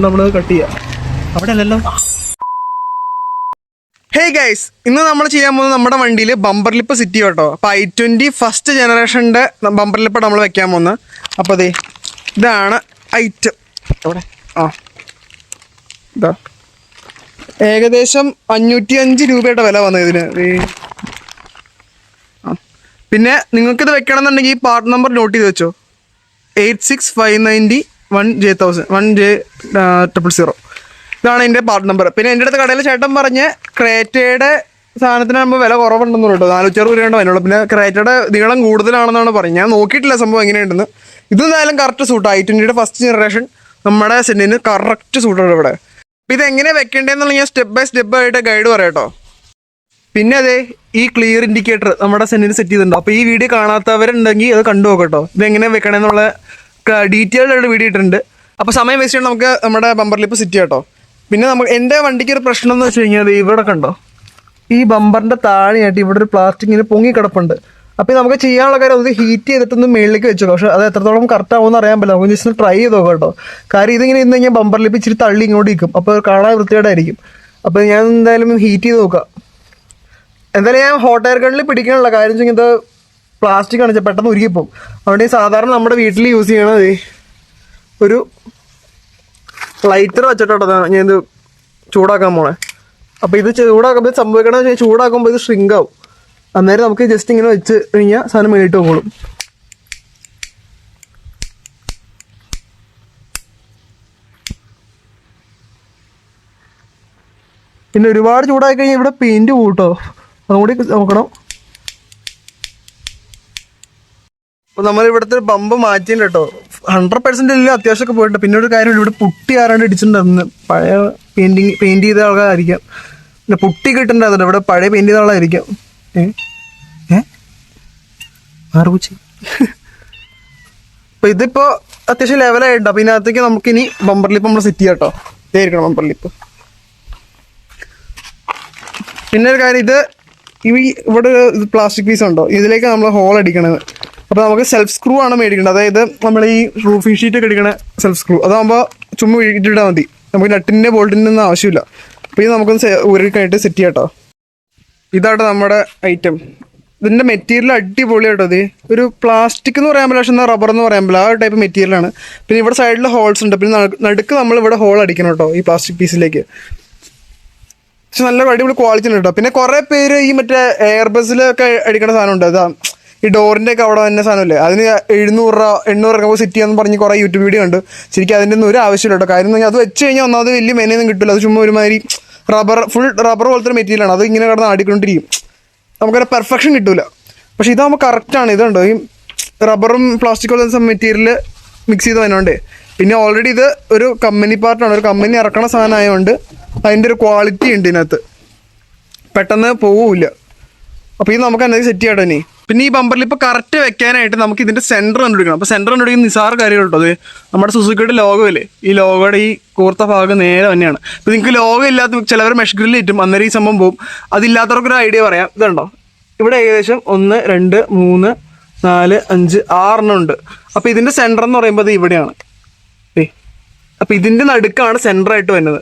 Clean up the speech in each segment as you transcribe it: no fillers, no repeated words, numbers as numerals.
അതുകൊണ്ട് നമ്മൾ കട്ട് ചെയ്യാം. അവിടെ അല്ലല്ലോ. ഹേ ഗൈസ്, ഇന്ന് നമ്മൾ ചെയ്യാൻ പോകുന്നത് നമ്മുടെ വണ്ടിയിൽ ബമ്പർ ലിപ്പ് സെറ്റ് ചെയ്യും കേട്ടോ. അപ്പോൾ i20 ഫസ്റ്റ് ജനറേഷൻ്റെ ബമ്പർ ലിപ്പ് നമ്മൾ വെക്കാൻ പോകുന്നത്. അപ്പോൾ അതെ ഇതാണ് ഐറ്റം. എവിടെ ഇതാ ഏകദേശം 505 രൂപയുടെ വില വന്നത് ഇതിന്. പിന്നെ നിങ്ങൾക്കിത് വെക്കണം എന്നുണ്ടെങ്കിൽ ഈ പാർട്ട് നമ്പർ നോട്ട് ചെയ്ത് വെച്ചോ. 865901J0000. ഇതാണ് എൻ്റെ പാർട്ട് നമ്പർ. പിന്നെ എൻ്റെ അടുത്ത് കടയിൽ ചേട്ടൻ പറഞ്ഞ് ക്രേറ്റയുടെ സാധനത്തിന് നമ്മൾ വില കുറവുണ്ടെന്ന് കേട്ടോ. 460 രൂപയുടെ വിലയുള്ളൂ. പിന്നെ ക്രേറ്റയുടെ നീളം കൂടുതലാണെന്നാണ് പറഞ്ഞത്. ഞാൻ നോക്കിയിട്ടില്ല സംഭവം എങ്ങനെയുണ്ടെന്ന്. ഇതെന്തായാലും correct suit. i20 first generation നമ്മുടെ സെന്റിന് കറക്റ്റ് സൂട്ടാണ് ഇവിടെ. അപ്പോൾ ഇതെങ്ങനെ വെക്കേണ്ടതെന്നുള്ള ഞാൻ സ്റ്റെപ്പ് ബൈ സ്റ്റെപ്പ് ആയിട്ട് ഗൈഡ് പറയാം കേട്ടോ. പിന്നെ അതെ ഈ ക്ലിയർ ഇൻഡിക്കേറ്റർ നമ്മുടെ സെന്റിന് സെറ്റ് ചെയ്തിട്ടുണ്ട്. അപ്പോൾ ഈ വീഡിയോ കാണാത്തവരുണ്ടെങ്കിൽ അത് കണ്ടു നോക്കട്ടോ. ഇതെങ്ങനെ വെക്കണമെന്നുള്ള ഡീറ്റെയിൽഡ് ആയിട്ട് വീഡിയോ ഇട്ടിട്ടുണ്ട്. അപ്പോൾ സമയം വേസ്റ്റ് ചെയ്യണം, നമുക്ക് നമ്മുടെ ബമ്പർ ലിപ്പ് സെറ്റ് ചെയ്യാം കേട്ടോ. പിന്നെ നമുക്ക് എൻ്റെ വണ്ടിക്ക് ഒരു പ്രശ്നം എന്ന് വെച്ച് കഴിഞ്ഞാൽ ഇവിടെ കണ്ടോ, ഈ ബമ്പറിൻ്റെ താഴെയായിട്ട് ഇവിടെ ഒരു പ്ലാസ്റ്റിക് ഇങ്ങനെ പൊങ്ങി കിടപ്പുണ്ട്. അപ്പോൾ നമുക്ക് ചെയ്യാനുള്ള കാര്യം അത് ഹീറ്റ് ചെയ്തിട്ടൊന്ന് മേളിലേക്ക് വെച്ചോ. പക്ഷേ അത് എത്രത്തോളം കറക്റ്റ് ആവുമെന്ന് അറിയാൻ പറ്റില്ല. നമുക്ക് ജസ്റ്റ് ട്രൈ ചെയ്ത് നോക്കാം കേട്ടോ. കാര്യം ഇതിങ്ങനെ ഇന്ന് കഴിഞ്ഞാൽ ബമ്പർ ലിപ്പ് ഇച്ചിരി തള്ളി ഇങ്ങോട്ട് നിൽക്കും. അപ്പോൾ കാണാൻ വൃത്തികേടായിരിക്കും. അപ്പോൾ ഞാൻ എന്തായാലും ഹീറ്റ് ചെയ്ത് നോക്കാം. എന്തായാലും ഞാൻ ഹോട്ട് എയർ ഗണ്ണിൽ പിടിക്കാനുള്ള കാര്യം വെച്ചാൽ ഇത് പ്ലാസ്റ്റിക് ആണ്, പെട്ടെന്ന് ഉരുകിപ്പോവും. അതുകൊണ്ട് സാധാരണ നമ്മുടെ വീട്ടിൽ യൂസ് ചെയ്യണത് ഒരു ലൈറ്റർ വെച്ചിട്ടോ ഞാൻ ഇത് ചൂടാക്കാൻ പോണേ. അപ്പോൾ ഇത് ചൂടാക്കുമ്പോൾ സംഭവിക്കണമെന്ന് വെച്ചാൽ ചൂടാക്കുമ്പോൾ ഇത് ഷ്രിങ്ക് ആവും. അന്നേരം നമുക്ക് ജസ്റ്റ് ഇങ്ങനെ വെച്ച് കഴിഞ്ഞാൽ സാധനം മേളിട്ട് പോകും. പിന്നെ ഒരുപാട് ചൂടാക്കി കഴിഞ്ഞാൽ ഇവിടെ പെയിന്റ് കൂട്ടോ, അതുകൂടി നോക്കണം. അപ്പോൾ നമ്മൾ ഇവിടുത്തെ ബമ്പ് മാറ്റിയിട്ടുണ്ട് കേട്ടോ. 100% ഇല്ല, അത്യാവശ്യമൊക്കെ പോയിട്ടുണ്ട്. പിന്നെ ഒരു കാര്യം, ഇവിടെ പുട്ടി ആരാണ്ട് ഇടിച്ചിട്ടുണ്ടായിരുന്നു. പഴയ പെയിന്റ് ചെയ്ത ആൾക്കാരായിരിക്കാം. പിന്നെ പുട്ടി കിട്ടുന്നുണ്ടായിരുന്നു ഇവിടെ, പഴയ പെയിന്റ് ചെയ്ത ആളായിരിക്കാം. അപ്പോൾ ഇതിപ്പോൾ അത്യാവശ്യം ലെവലായിട്ടുണ്ട്. അപ്പോൾ ഇതിനകത്തേക്ക് നമുക്കിനി ബമ്പർ ലിപ്പ് നമ്മൾ സെറ്റ് ചെയ്യാം കേട്ടോ. ഇതായിരിക്കണം ബമ്പർ ലിപ്പ്. പിന്നെ ഒരു കാര്യം, ഇത് ഇവിടെ പ്ലാസ്റ്റിക് പീസ് ഉണ്ടോ, ഇതിലേക്ക് നമ്മൾ ഹോൾ അടിക്കണത്. അപ്പോൾ നമുക്ക് സെൽഫ് സ്ക്രൂ ആണ് മേടിക്കേണ്ടത്. അതായത് നമ്മൾ ഈ റൂഫിംഗ് ഷീറ്റ് ഒക്കെ അടിക്കണ സെൽഫ് സ്ക്രൂ. അതാകുമ്പോൾ ചുമ്മാ ഇട്ടിട്ടാൽ മതി, നമുക്ക് നട്ടിൻ്റെ ബോൾട്ടിൻ്റെ ഒന്നും ആവശ്യമില്ല. അപ്പോൾ ഇത് നമുക്കൊന്ന് ഊരി കഴിഞ്ഞിട്ട് സെറ്റ് ചെയ്യാം കേട്ടോ. ഇതാട്ടോ നമ്മുടെ ഐറ്റം. ഇതിൻ്റെ മെറ്റീരിയൽ അടിപൊളിയാട്ടോ. ഇത് ഒരു പ്ലാസ്റ്റിക് എന്ന് പറയാൻ പറ്റില്ല, പക്ഷെ എന്നാൽ റബ്ബർ എന്ന് പറയാൻ പറ്റില്ല, ആ ഒരു ടൈപ്പ് മെറ്റീരിയലാണ്. പിന്നെ ഇവിടെ സൈഡിൽ ഹോൾസ് ഉണ്ട്. പിന്നെ നടുക്ക് നമ്മൾ ഇവിടെ ഹോൾ അടിക്കണം കേട്ടോ ഈ പ്ലാസ്റ്റിക് പീസിലേക്ക്. പക്ഷെ നല്ല അടിപൊളി ക്വാളിറ്റി ഉണ്ട് കേട്ടോ. പിന്നെ കുറേ പേര് ഈ മറ്റേ എയർ ബസ്സിലൊക്കെ അടിക്കുന്ന സാധനം ഉണ്ട്. അതാ ഈ ഡോറിൻ്റെ ഒക്കെ അവിടെ തന്നെ സാധനമല്ലേ, അതിന് 700 രൂപ 800 രൂപ സെറ്റ് ചെയ്യാന്ന് പറഞ്ഞ് കുറേ യൂട്യൂബ് വീഡിയോ ഉണ്ട്. ശരിക്കും അതിൻ്റെ ഒന്നും ഒരു ആവശ്യമില്ല കേട്ടോ. കാര്യം എന്ന് പറഞ്ഞാൽ അത് വെച്ച് കഴിഞ്ഞാൽ ഒന്നാമത് വലിയ മെനയൊന്നും കിട്ടില്ല. അത് ചുമ്മാ ഒരുമാതിരി ഫുൾ റബ്ബർ പോലത്തെ ഒരു മെറ്റീരിയലാണ്. അത് ഇങ്ങനെ കിടന്ന് ആടിക്കൊണ്ടിരിക്കും, നമുക്കൊരു പെർഫെക്ഷൻ കിട്ടില്ല. പക്ഷെ ഇതാകുമ്പോൾ കറക്റ്റാണ്. ഇതുണ്ടോ ഈ റബ്ബറും പ്ലാസ്റ്റിക് പോലത്തെ മെറ്റീരിയൽ മിക്സ് ചെയ്ത് വരുന്നുണ്ട്. പിന്നെ ഓൾറെഡി ഇത് ഒരു കമ്പനി പാർട്ടാണ്, ഒരു കമ്പനി ഇറക്കണ സാധനം ആയതുകൊണ്ട് അതിൻ്റെ ഒരു ക്വാളിറ്റി ഉണ്ട് ഇതിനകത്ത്, പെട്ടെന്ന് പോവില്ല. അപ്പോൾ ഇത് നമുക്ക് എന്തെങ്കിലും സെറ്റ് ചെയ്യാട്ടോ ഇനി. പിന്നെ ഈ ബമ്പർ ലിപ്പ് കറക്റ്റ് വെക്കാനായിട്ട് നമുക്ക് ഇതിൻ്റെ സെൻറ്റർ കണ്ടുപിടിക്കണം. അപ്പോൾ സെൻറ്റർ കണ്ടുപിടിക്കുന്ന നിസാർ കാര്യങ്ങൾ കേട്ടോ. അത് നമ്മുടെ സുസുക്കിയുടെ ലോഗോ ഇല്ലേ, ഈ ലോഗോയുടെ ഈ കൂർത്ത ഭാഗം നേരെ തന്നെയാണ്. ഇപ്പോൾ നിങ്ങൾക്ക് ലോഗോ ഇല്ലാത്ത ചിലവർ മെഷ് ഗ്രില്ല് കിട്ടും, അന്നേരം ഈ സംഭവം പോവും. അതില്ലാത്തവർക്കൊരു ഐഡിയ പറയാം. ഇതുണ്ടോ, ഇവിടെ ഏകദേശം 1 2 3 4 5 6 ഉണ്ട്. അപ്പോൾ ഇതിൻ്റെ സെൻറ്റർ എന്ന് പറയുമ്പോൾ അത് ഇവിടെയാണ്. അപ്പോൾ ഇതിൻ്റെ നടുക്കാണ് സെൻറ്ററായിട്ട് വരുന്നത്.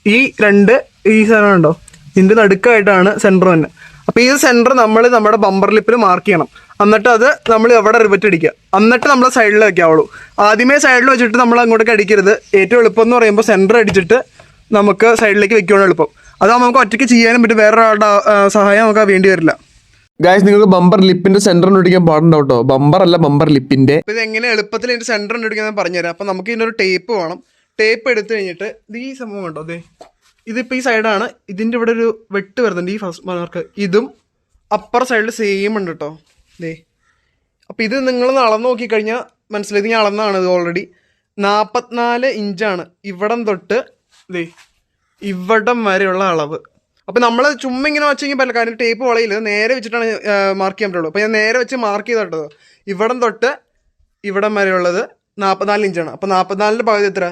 ഈ സാധനം ഉണ്ടോ, ഇതിൻ്റെ നടുക്കായിട്ടാണ് സെൻറ്റർ തന്നെ. അപ്പോൾ ഈ സെൻറ്റർ നമ്മൾ നമ്മുടെ ബമ്പർ ലിപ്പിൽ മാർക്ക് ചെയ്യണം. എന്നിട്ട് അത് നമ്മൾ എവിടെ റിവറ്റ് അടിക്കുക, എന്നിട്ട് നമ്മൾ സൈഡിൽ വെക്കാവുള്ളൂ. ആദ്യമേ സൈഡിൽ വെച്ചിട്ട് നമ്മൾ അങ്ങോട്ടേക്ക് അടിക്കരുത്. ഏറ്റവും എളുപ്പം എന്ന് പറയുമ്പോൾ സെൻറ്റർ അടിച്ചിട്ട് നമുക്ക് സൈഡിലേക്ക് വെക്കുകയാണ് എളുപ്പം. അതാകുമ്പോൾ നമുക്ക് ഒറ്റയ്ക്ക് ചെയ്യാനും പറ്റും, വേറൊരാളുടെ സഹായം നമുക്ക് വേണ്ടി വരില്ല. ഗൈസ്, നിങ്ങൾക്ക് ബമ്പർ ലിപ്പിന്റെ സെന്റർ കണ്ടുപിടിക്കാൻ പാടുണ്ടാവും കേട്ടോ. ബമ്പർ അല്ല, ബമ്പർ ലിപ്പിന്റെ. അപ്പോൾ ഇത് എങ്ങനെ എളുപ്പത്തിൽ ഇതിൻ്റെ സെൻറ്റർ കണ്ടുപിടിക്കാൻ പറഞ്ഞുതരാം. അപ്പോൾ നമുക്ക് ഇതിനൊരു ടേപ്പ് വേണം. ടേപ്പ് എടുത്തു കഴിഞ്ഞിട്ട് ഈ സംഭവം കണ്ടോ, അതെ ഇതിപ്പോൾ ഈ സൈഡാണ്. ഇതിൻ്റെ ഇവിടെ ഒരു വെട്ട് വരുന്നുണ്ട്, ഈ ഫസ്റ്റ് മാർക്ക്. ഇതും അപ്പർ സൈഡിൽ സെയിം ഉണ്ട് കേട്ടോ. ദേ അപ്പോൾ ഇത് നിങ്ങളൊന്ന് അളന്ന് നോക്കിക്കഴിഞ്ഞാൽ മനസ്സിലായി. ഇത് ഞാൻ അളന്നാണ്. ഇത് ഓൾറെഡി 44 ഇഞ്ചാണ് ഇവിടം തൊട്ട് ദേ ഇവിടം വരെയുള്ള അളവ്. അപ്പോൾ നമ്മൾ ചുമ്മാ ഇങ്ങനെ വെച്ചെങ്കിൽ പറ്റില്ല, കാര്യം ടേപ്പ് വളയില്ല. നേരെ വെച്ചിട്ടാണ് മാർക്ക് ചെയ്യാൻ പറ്റുള്ളൂ. അപ്പോൾ ഞാൻ നേരെ വെച്ച് മാർക്ക് ചെയ്തിട്ടത് ഇവിടം തൊട്ട് ഇവിടം വരെയുള്ളത് 44 ഇഞ്ചാണ്. അപ്പോൾ 44ൻ്റെ പകുതി എത്ര,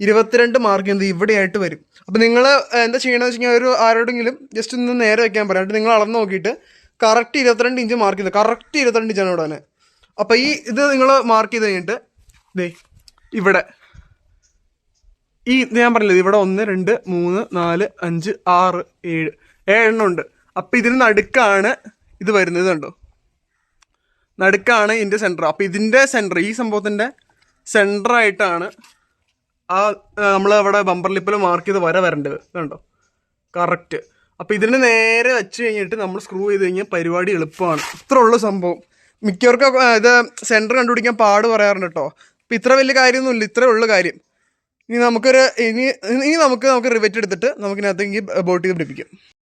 22 മാർക്ക് ചെയ്യുന്നത് ഇവിടെയായിട്ട് വരും. അപ്പോൾ നിങ്ങൾ എന്താ ചെയ്യണമെന്ന് വെച്ച് കഴിഞ്ഞാൽ ഒരു ആരോടെങ്കിലും ജസ്റ്റ് ഒന്ന് നേരെ വെക്കാൻ പറയാം. എന്നിട്ട് നിങ്ങൾ അളന്ന് നോക്കിയിട്ട് കറക്റ്റ് 22 ഇഞ്ച് മാർക്ക് ചെയ്ത്, കറക്റ്റ് 22 ഇഞ്ചാണ് ഇവിടെ തന്നെ. അപ്പോൾ ഈ ഇത് നിങ്ങൾ മാർക്ക് ചെയ്ത് കഴിഞ്ഞിട്ട് ദേ ഇവിടെ ഈ ഞാൻ പറഞ്ഞില്ല ഇവിടെ 1 2 3 4 5 6 7 7 ഉണ്ട്. അപ്പൊ ഇതിന് നടുക്കാണ് ഇത് വരുന്നത്. കണ്ടോ, നടുക്കാണ് ഇതിന്റെ സെന്റർ. അപ്പൊ ഇതിന്റെ സെന്റർ, ഈ സംഭവത്തിന്റെ സെന്റർ ആയിട്ടാണ് ആ നമ്മൾ അവിടെ ബമ്പർ ലിപ്പിൽ മാർക്ക് ചെയ്ത് വരേണ്ടത്. കണ്ടോ, കറക്റ്റ്. അപ്പൊ ഇതിന് നേരെ വെച്ച് കഴിഞ്ഞിട്ട് നമ്മൾ സ്ക്രൂ ചെയ്ത് കഴിഞ്ഞാൽ പരിപാടി എളുപ്പമാണ്. ഇത്ര ഉള്ള സംഭവം. മിക്കവർക്കും ഇത് സെന്റർ കണ്ടുപിടിക്കാൻ പാട് പറയാറുണ്ട് കേട്ടോ. അപ്പൊ ഇത്ര വലിയ കാര്യമൊന്നുമില്ല, ഇത്രേ ഉള്ളു കാര്യം. ഇനി നമുക്ക് റിവെറ്റ് എടുത്തിട്ട് നമുക്കിനകത്തേക്ക് ബോട്ട് ചെയ്ത് പിടിപ്പിക്കാം.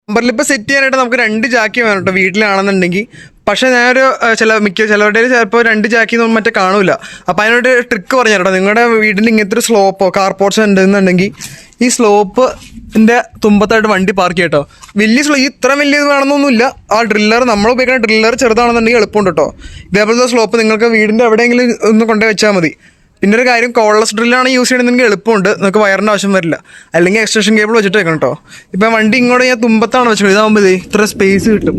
ബമ്പർ ലിപ്പ് സെറ്റ് ചെയ്യാനായിട്ട് നമുക്ക് 2 ജാക്കി വേണം കേട്ടോ വീട്ടിലാണെന്നുണ്ടെങ്കിൽ. പക്ഷേ ഞാനൊരു ചിലവരുടെ ചിലപ്പോൾ 2 ജാക്കി മറ്റേ കാണൂല. അപ്പം അതിനൊരു ട്രിക്ക് പറഞ്ഞു കേട്ടോ. നിങ്ങളുടെ വീട്ടിൽ ഇങ്ങനത്തെ ഒരു സ്ലോപ്പോ കാർപോർട്ട്സ് ഉണ്ടെന്നുണ്ടെങ്കിൽ ഈ സ്ലോപ്പിൻ്റെ തുമ്പത്തായിട്ട് വണ്ടി പാർക്ക് ചെയ്യട്ടോ. ഇത്ര വലിയത് വേണമെന്നൊന്നുമില്ല. ആ ഡ്രില്ലർ, നമ്മൾ ഉപയോഗിക്കുന്ന ഡ്രില്ലർ ചെറുതാണെന്നുണ്ടെങ്കിൽ എളുപ്പമുണ്ട് കേട്ടോ. ഇതേപോലത്തെ സ്ലോപ്പ് നിങ്ങൾക്ക് വീടിൻ്റെ എവിടെയെങ്കിലും ഒന്ന് കൊണ്ടുപോയി വെച്ചാൽ മതി. പിന്നെ ഒരു കാര്യം, കോളസ് ഡ്രില്ലാണ് യൂസ് ചെയ്യണമെങ്കിൽ എളുപ്പമുണ്ട്, നിങ്ങൾക്ക് വയറിൻ്റെ ആവശ്യം വരില്ല. അല്ലെങ്കിൽ എക്സ്റ്റൻഷൻ കേബിൾ വെച്ചിട്ട് വെക്കണം കേട്ടോ. ഇപ്പം വണ്ടി ഇങ്ങോട്ട് ഞാൻ തുമ്പത്താണ് വെച്ചത്, ഇതാകുമ്പോൾ ഇത്ര സ്പേസ് കിട്ടും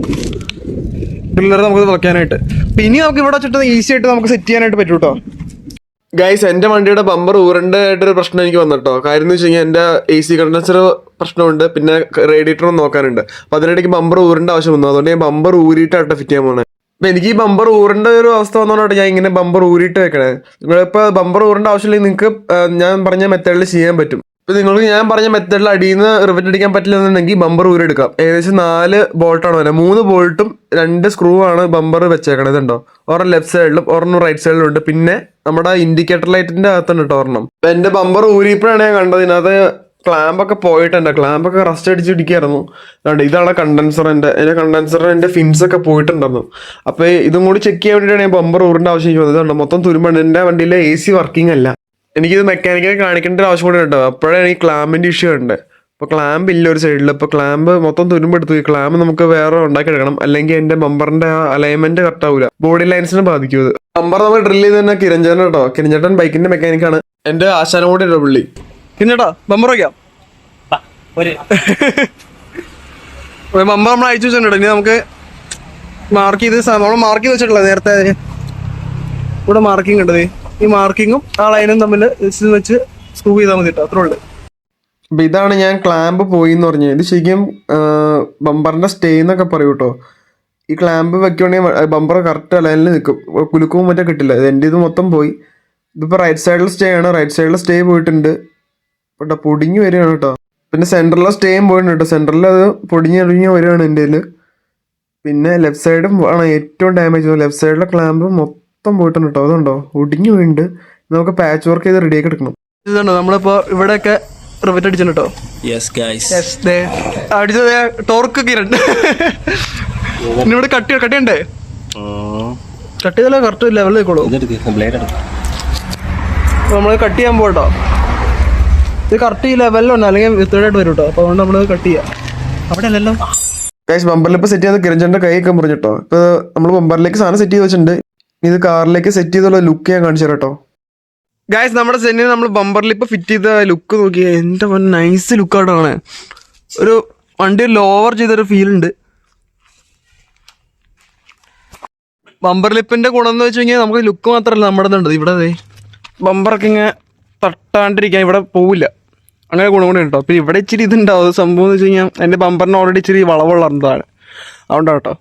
ഡ്രില്ലർ നമുക്ക് വെക്കാനായിട്ട്. പിന്നെ നമുക്ക് ഇവിടെ വെച്ചിട്ട് ഈസി ആയിട്ട് നമുക്ക് സെറ്റ് ചെയ്യാനായിട്ട് പറ്റും കേട്ടോ. ഗൈസ്, എൻ്റെ വണ്ടിയുടെ ബമ്പർ ഊരണ്ടായിട്ടൊരു പ്രശ്നം എനിക്ക് വന്നിട്ടോ. കാര്യം എന്ന് വെച്ച് കഴിഞ്ഞാൽ എൻ്റെ AC കണ്ടൻസർ പ്രശ്നമുണ്ട്, പിന്നെ റേഡിയേറ്ററും നോക്കാനുണ്ട്. അപ്പോൾ അതിനിടയ്ക്ക് ബമ്പർ ഊരേണ്ട ആവശ്യം വന്നു. അതുകൊണ്ട് ഞാൻ ബമ്പർ ഊരിയിട്ടായിട്ട് ഫിറ്റ് ചെയ്യാൻ പോകുന്നത്. അപ്പം എനിക്ക് ഈ ബമ്പർ ഊരേണ്ട ഒരു അവസ്ഥ വന്നതുകൊണ്ടാണ് ഞാൻ ഇങ്ങനെ ബമ്പർ ഊരിയിട്ട് വെക്കണേ. നിങ്ങളിപ്പോൾ ബമ്പർ ഊരേണ്ട ആവശ്യമില്ലെങ്കിൽ നിങ്ങൾക്ക് ഞാൻ പറഞ്ഞ മെത്തേഡിൽ ചെയ്യാൻ പറ്റും. ഇപ്പം നിങ്ങൾക്ക് ഞാൻ പറഞ്ഞ മെത്തേഡിൽ അടിയിൽ നിന്ന് റിവറ്റ് അടിക്കാൻ പറ്റില്ലെന്നുണ്ടെങ്കിൽ ബമ്പർ ഊരെടുക്കാം. ഏകദേശം 4 ബോൾട്ടാണ് വരുന്നത്. 3 ബോൾട്ടും 2 സ്ക്രൂ ആണ് ബമ്പർ വെച്ചേക്കണത്. ഇതുണ്ടോ, ഒരെണ്ണം ലെഫ്റ്റ് സൈഡിലും ഒരെണ്ണം റൈറ്റ് സൈഡിലും ഉണ്ട്. പിന്നെ നമ്മുടെ ഇൻഡിക്കേറ്റർ ലൈറ്റിന്റെ അകത്തുണ്ട് കേട്ടോ ഒരെണ്ണം. അപ്പം എൻ്റെ ബമ്പർ ഊരിയപ്പോഴാണ് ഞാൻ കണ്ടത് ഇതിനകത്ത് ക്ലാമ്പൊക്കെ പോയിട്ടുണ്ട്. ക്ലാമ്പൊക്കെ റസ്റ്റ് അടിച്ചിരിക്കുകയായിരുന്നു. അതുകൊണ്ട് ഇതാണ് കണ്ടൻസർ. എൻ്റെ കണ്ടൻസറിൻ്റെ ഫിൻസൊക്കെ പോയിട്ടുണ്ടായിരുന്നു. അപ്പോൾ ഇതും കൂടി ചെക്ക് ചെയ്യാൻ വേണ്ടിയിട്ടാണ് ഞാൻ ബമ്പർ ഊറിൻ്റെ ആവശ്യം എനിക്ക് വന്നത്. അതുകൊണ്ട് മൊത്തം തുരുമ്പുണ്ട്. എൻ്റെ വണ്ടിയിലെ AC വർക്കിംഗ് അല്ല. എനിക്കിത് മെക്കാനിക്കലി കാണിക്കേണ്ട ഒരു ആവശ്യം കൂടി ഉണ്ട്. അപ്പോഴാണ് ഈ ക്ലാമ്പിൻ്റെ ഇഷ്യൂ ഉണ്ട്. ഇപ്പോൾ ക്ലാമ്പ് ഇല്ല ഒരു സൈഡിൽ. ഇപ്പോൾ ക്ലാമ്പ് മൊത്തം തുരുമ്പെടുത്തു. ഈ ക്ലാമ്പ് നമുക്ക് വേറെ ഉണ്ടാക്കിയെടുക്കണം, അല്ലെങ്കിൽ എൻ്റെ ബമ്പറിൻ്റെ ആ അലൈൻമെന്റ് കറക്റ്റ് ആവില്ല, ബോഡി ലൈൻസിനെ ബാധിക്കും ഇത്. ബമ്പർ നമ്മൾ ഡ്രിൽ ചെയ്ത് തന്നെ കിരൺചേട്ടൻ കേട്ടോ. കിരൺചേട്ടൻ ബൈക്കിന്റെ മെക്കാനിക്കാണ്. എൻ്റെ ആശാനം കൂടി ഉണ്ടോ പുള്ളി. കിരൺചേട്ടാ, ബമ്പർ വയ്ക്കാം. ബമ്പർ നമ്മൾ അയച്ചു വെച്ചിട്ടുണ്ട്. ഇനി നമുക്ക് മാർക്ക് ചെയ്ത് നമ്മൾ മാർക്ക് ചെയ്ത് വെച്ചിട്ടുള്ളത് നേരത്തെ ഇവിടെ മാർക്കിംഗ് ഉണ്ടത്. ഈ മാർക്കിങ്ങും ആ ലൈനും തമ്മിൽ വെച്ച് സ്ക്രൂ ചെയ്താൽ മതി കേട്ടോ. അത്രേ ഉള്ളു. അപ്പൊ ഇതാണ് ഞാൻ ക്ലാമ്പ് പോയി എന്ന് പറഞ്ഞത്. ഇത് ശരിക്കും ബമ്പറിന്റെ സ്റ്റേ എന്നൊക്കെ പറയൂ കേട്ടോ. ഈ ക്ലാമ്പ് വെക്കുവാണെങ്കിൽ ബമ്പർ കറക്റ്റ് ലൈനിൽ നിൽക്കും, കുലുക്കവും മറ്റേ കിട്ടില്ല. എൻ്റെ ഇത് മൊത്തം പോയി. ഇതിപ്പോൾ റൈറ്റ് സൈഡിൽ സ്റ്റേ ആണ്. റൈറ്റ് സൈഡിൽ സ്റ്റേ പോയിട്ടുണ്ട് കേട്ടോ, പൊടിഞ്ഞു വരികയാണ് കേട്ടോ. പിന്നെ സെൻറ്ററിലെ സ്റ്റേയും പോയിട്ടുണ്ട് കേട്ടോ. സെൻറ്ററിൽ അത് പൊടിഞ്ഞൊടിഞ്ഞ് വരികയാണ് എൻ്റെ കയ്യിൽ. പിന്നെ ലെഫ്റ്റ് സൈഡും ആണ് ഏറ്റവും ഡാമേജ്. ലെഫ്റ്റ് സൈഡിലെ ക്ലാമ്പ് മൊത്തം പോയിട്ടുണ്ട് കേട്ടോ. അതുണ്ടോ, ഒടിഞ്ഞു പോയിട്ടുണ്ട്. നമുക്ക് പാച്ച് വർക്ക് ചെയ്ത് റെഡിയാക്കി എടുക്കണം. ഇതുണ്ടോ, നമ്മളിപ്പോൾ ഇവിടെയൊക്കെ റിവറ്റ് അടിച്ചിട്ടോ. അടിച്ചത് ടോർക്ക് കിരൺ. ഇവിടെ കട്ടിയുണ്ടേ, കട്ട് ചെയ്താലേ കറക്റ്റ് ലെവലിൽ നിൽക്കുള്ളൂ. നമ്മൾ കട്ട് ചെയ്യാൻ പോട്ടോ. ഇത് കറക്റ്റ് ഈ ലെവലിലുണ്ട്, അല്ലെങ്കിൽ വിത്തേഡായിട്ട് വരും കേട്ടോ. അപ്പോൾ അതുകൊണ്ട് നമ്മൾ കട്ട് ചെയ്യാം. അവിടെ അല്ലല്ലോ ഗൈസ്, ബമ്പറിലിപ്പോൾ സെറ്റ് ചെയ്ത് കിരൺചേട്ടൻ്റെ കൈയൊക്കെ മുറിഞ്ഞിട്ടോ. ഇപ്പോൾ നമ്മൾ ബമ്പറിലേക്ക് സാധനം സെറ്റ് ചെയ്ത് വെച്ചിട്ടുണ്ട്. ഇത് കാറിലേക്ക് സെറ്റ് ചെയ്തുള്ള ലുക്ക് ഞാൻ കാണിച്ചു തരാം കേട്ടോ. ഗൈസ്, നമ്മുടെ സെന്നിന് നമ്മൾ ബമ്പറിൽ ഇപ്പോൾ ഫിറ്റ് ചെയ്ത ലുക്ക് നോക്കി. എൻ്റെ നൈസ് ലുക്കായിട്ടാണ്. ഒരു വണ്ടി ലോവർ ചെയ്തൊരു ഫീൽ ഉണ്ട്. ബമ്പർ ലിപ്പിന്റെ ഗുണം എന്ന് വെച്ച് കഴിഞ്ഞാൽ നമുക്ക് ലുക്ക് മാത്രമല്ല നമ്മുടെ ഉണ്ട് ഇവിടെ ബമ്പറൊക്കെ ഇങ്ങനെ തട്ടാണ്ടിരിക്കാൻ ഇവിടെ പോവില്ല. അങ്ങനെ ഗുണം കൂടെ ഉണ്ടോ. പിന്നെ ഇവിടെ ഇച്ചിരി ഇതുണ്ടാവും. സംഭവം എന്ന് വെച്ച് കഴിഞ്ഞാൽ എൻ്റെ ബമ്പറിന് ഓൾറെഡി ഇച്ചിരി വളവുള്ളതാണ്. അതുകൊണ്ടാണ് കേട്ടോ.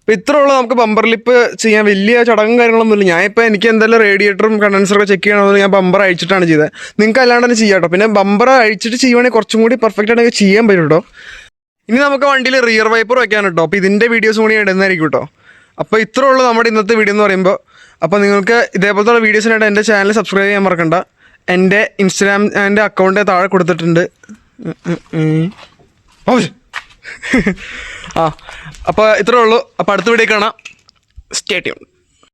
അപ്പോൾ ഇത്ര ഉള്ളൂ നമുക്ക് ബമ്പർ ലിപ്പ് ചെയ്യാൻ. വലിയ ചടങ്ങും കാര്യങ്ങളൊന്നുമില്ല. ഞാനിപ്പോൾ എനിക്ക് എന്തായാലും റേഡിയേറ്ററും കണ്ടൻസറൊക്കെ ചെക്ക് ചെയ്യണമെന്ന് ഞാൻ ബമ്പർ അഴിച്ചിട്ടാണ് ചെയ്തത്. നിങ്ങൾക്ക് അല്ലാണ്ട് തന്നെ ചെയ്യാം കേട്ടോ. പിന്നെ ബമ്പർ അഴിച്ചിട്ട് ചെയ്യുവാണെങ്കിൽ കുറച്ചും കൂടി പെർഫെക്റ്റ് ആണെങ്കിൽ ചെയ്യാൻ പറ്റും കേട്ടോ. ഇനി നമുക്ക് വണ്ടിയിൽ റിയർ വൈപ്പർ വെക്കാൻ കേട്ടോ. അപ്പോൾ ഇതിൻ്റെ വീഡിയോസ് കൂടി ഇടുന്നതായിരിക്കും കേട്ടോ. അപ്പോൾ ഇത്ര ഉള്ളൂ നമ്മുടെ ഇന്നത്തെ വീഡിയോ എന്ന് പറയുമ്പോൾ. അപ്പോൾ നിങ്ങൾക്ക് ഇതേപോലത്തെ വീഡിയോസിനായിട്ട് എൻ്റെ ചാനൽ സബ്സ്ക്രൈബ് ചെയ്യാൻ മറക്കണ്ട. എൻ്റെ ഇൻസ്റ്റാഗ്രാമിൻ്റെ അക്കൗണ്ട് താഴെ കൊടുത്തിട്ടുണ്ട്. അപ്പോൾ ഇത്രേ ഉള്ളൂ. അപ്പോൾ അടുത്ത വീഡിയോ കാണാം. Stay tune.